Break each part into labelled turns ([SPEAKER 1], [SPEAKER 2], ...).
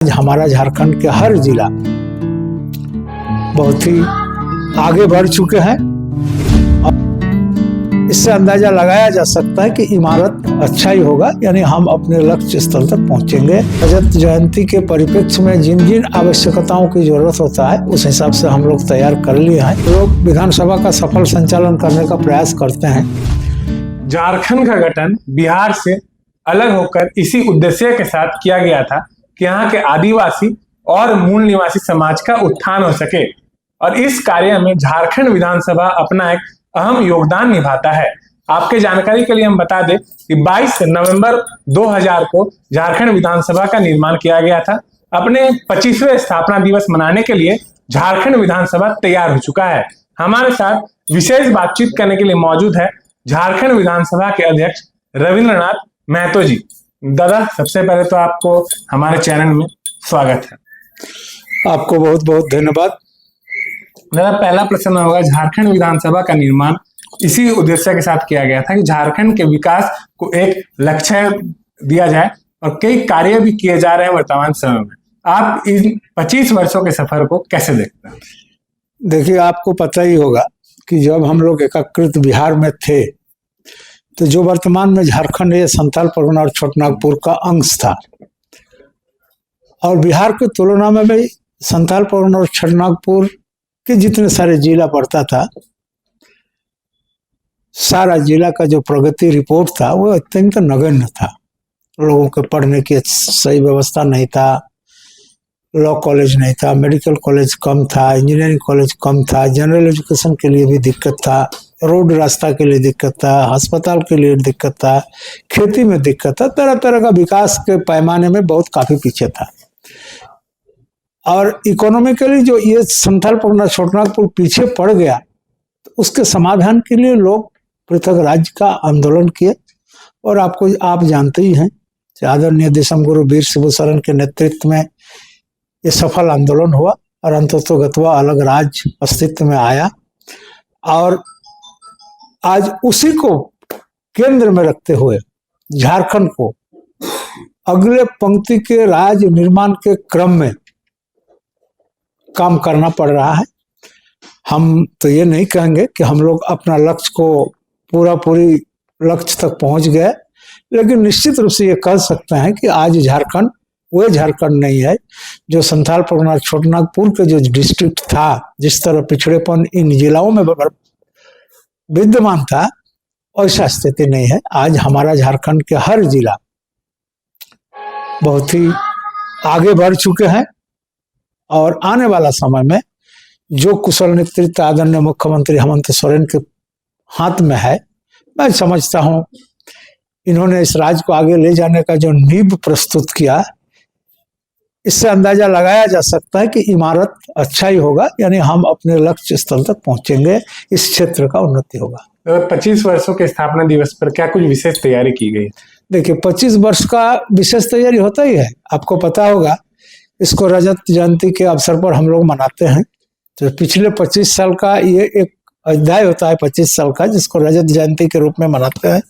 [SPEAKER 1] हमारा झारखंड के हर जिला बहुत ही आगे बढ़ चुके हैं। इससे अंदाजा लगाया जा सकता है कि इमारत अच्छा ही होगा, यानी हम अपने लक्ष्य स्थल तक पहुंचेंगे। रजत जयंती के परिप्रेक्ष्य में जिन जिन आवश्यकताओं की जरूरत होता है उस हिसाब से हम लोग तैयार कर लिए हैं। लोग विधानसभा का सफल संचालन करने का प्रयास करते हैं।
[SPEAKER 2] झारखंड का गठन बिहार से अलग होकर इसी उद्देश्य के साथ किया गया था कि यहाँ के आदिवासी और मूल निवासी समाज का उत्थान हो सके, और इस कार्य में झारखंड विधानसभा अपना एक अहम योगदान निभाता है। आपके जानकारी के लिए हम बता दें कि 22 नवंबर 2000 को झारखंड विधानसभा का निर्माण किया गया था। अपने 25वें स्थापना दिवस मनाने के लिए झारखंड विधानसभा तैयार हो चुका है। हमारे साथ विशेष बातचीत करने के लिए मौजूद है झारखंड विधानसभा के अध्यक्ष रविंद्रनाथ महतो जी। दादा, सबसे पहले तो आपको हमारे चैनल में स्वागत है।
[SPEAKER 1] आपको बहुत बहुत धन्यवाद।
[SPEAKER 2] मेरा पहला प्रश्न होगा, झारखंड विधानसभा का निर्माण इसी उद्देश्य के साथ किया गया था कि झारखंड के विकास को एक लक्ष्य दिया जाए, और कई कार्य भी किए जा रहे हैं वर्तमान समय में। आप इन 25 वर्षों के सफर को कैसे देखते हैं?
[SPEAKER 1] देखिए, आपको पता ही होगा कि जब हम लोग एकीकृत बिहार में थे तो जो वर्तमान में झारखंड है, संथाल परगना और छोटनागपुर का अंश था, और बिहार की तुलना में भी संथाल परगना और छोटनागपुर के जितने सारे जिला पड़ता था, सारा जिला का जो प्रगति रिपोर्ट था वो अत्यंत नगण्य था। लोगों के पढ़ने की सही व्यवस्था नहीं था, लॉ कॉलेज नहीं था, मेडिकल कॉलेज कम था, इंजीनियरिंग कॉलेज कम था, जनरल एजुकेशन के लिए भी दिक्कत था, रोड रास्ता के लिए दिक्कत था, अस्पताल के लिए दिक्कत था, खेती में दिक्कत था, तरह तरह का विकास के पैमाने में बहुत काफी पीछे था। और इकोनॉमिकली जो ये संथाल परगना छोटनागपुर पीछे पड़ गया, तो उसके समाधान के लिए लोग पृथक राज्य का आंदोलन किए, और आप जानते ही हैं, आदरणीय देशम गुरु वीर शिबू सोरेन के नेतृत्व में ये सफल आंदोलन हुआ, और अंततोगत्वा अलग राज्य अस्तित्व में आया। और आज उसी को केंद्र में रखते हुए झारखंड को अगले पंक्ति के राज्य निर्माण के क्रम में काम करना पड़ रहा है। हम तो ये नहीं कहेंगे कि हम लोग अपना लक्ष्य को पूरी लक्ष्य तक पहुंच गए, लेकिन निश्चित रूप से ये कह सकते हैं कि आज झारखंड वो झारखंड नहीं है जो संथाल परगना छोटनागपुर के जो डिस्ट्रिक्ट था, जिस तरह पिछड़ेपन इन जिलाओं में विद्यमान था, ऐसा स्थिति नहीं है। आज हमारा झारखंड के हर जिला बहुत ही आगे बढ़ चुके हैं, और आने वाला समय में जो कुशल नेतृत्व आदरणीय मुख्यमंत्री हेमंत सोरेन के हाथ में है, मैं समझता हूं इन्होंने इस राज्य को आगे ले जाने का जो नींव प्रस्तुत किया, इससे अंदाजा लगाया जा सकता है कि इमारत अच्छा ही होगा, यानी हम अपने लक्ष्य स्थल तक पहुंचेंगे, इस क्षेत्र का उन्नति होगा।
[SPEAKER 2] 25 वर्षों के स्थापना दिवस पर क्या कुछ विशेष तैयारी की गई?
[SPEAKER 1] देखिए, 25 वर्ष का विशेष तैयारी होता ही है। आपको पता होगा, इसको रजत जयंती के अवसर पर हम लोग मनाते हैं। तो पिछले 25 साल का ये एक अध्याय होता है 25 साल का, जिसको रजत जयंती के रूप में मनाते हैं।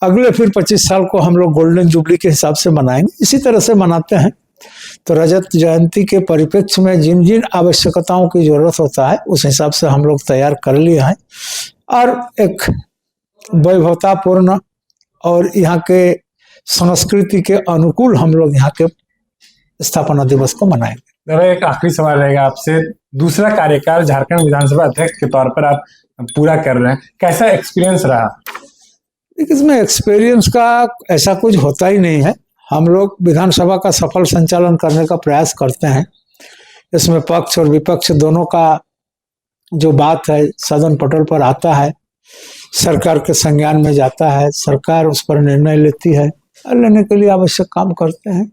[SPEAKER 1] अगले फिर 25 साल को हम लोग गोल्डन जुबली के हिसाब से मनाएंगे, इसी तरह से मनाते हैं। तो रजत जयंती के परिप्रेक्ष्य में जिन जिन आवश्यकताओं की जरूरत होता है उस हिसाब से हम लोग तैयार कर लिए हैं, और एक वैभवतापूर्ण और यहाँ के संस्कृति के अनुकूल हम लोग यहाँ के स्थापना दिवस को मनाएंगे।
[SPEAKER 2] एक आखिरी सवाल रहेगा आपसे, दूसरा कार्यकाल झारखंड विधानसभा अध्यक्ष के तौर पर आप पूरा कर रहे हैं, कैसा एक्सपीरियंस रहा?
[SPEAKER 1] इसमें एक्सपीरियंस का ऐसा कुछ होता ही नहीं है। हम लोग विधानसभा का सफल संचालन करने का प्रयास करते हैं। इसमें पक्ष और विपक्ष दोनों का जो बात है सदन पटल पर आता है, सरकार के संज्ञान में जाता है, सरकार उस पर निर्णय लेती है, और लेने के लिए आवश्यक काम करते हैं।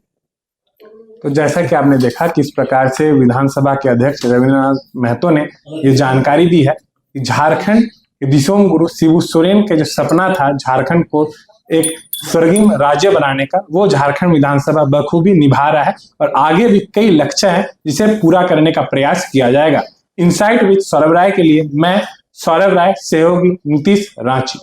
[SPEAKER 2] तो जैसा कि आपने देखा किस प्रकार से विधानसभा के अध्यक्ष रविंद्रनाथ महतो ने ये जानकारी दी है कि झारखंड दिशोम गुरु शिबू सोरेन के जो सपना था झारखंड को एक स्वर्गीय राज्य बनाने का, वो झारखंड विधानसभा बखूबी निभा रहा है, और आगे भी कई लक्ष्य हैं जिसे पूरा करने का प्रयास किया जाएगा। इनसाइट विद सौरभ राय के लिए मैं सौरभ राय, सहयोगी नीतीश, रांची।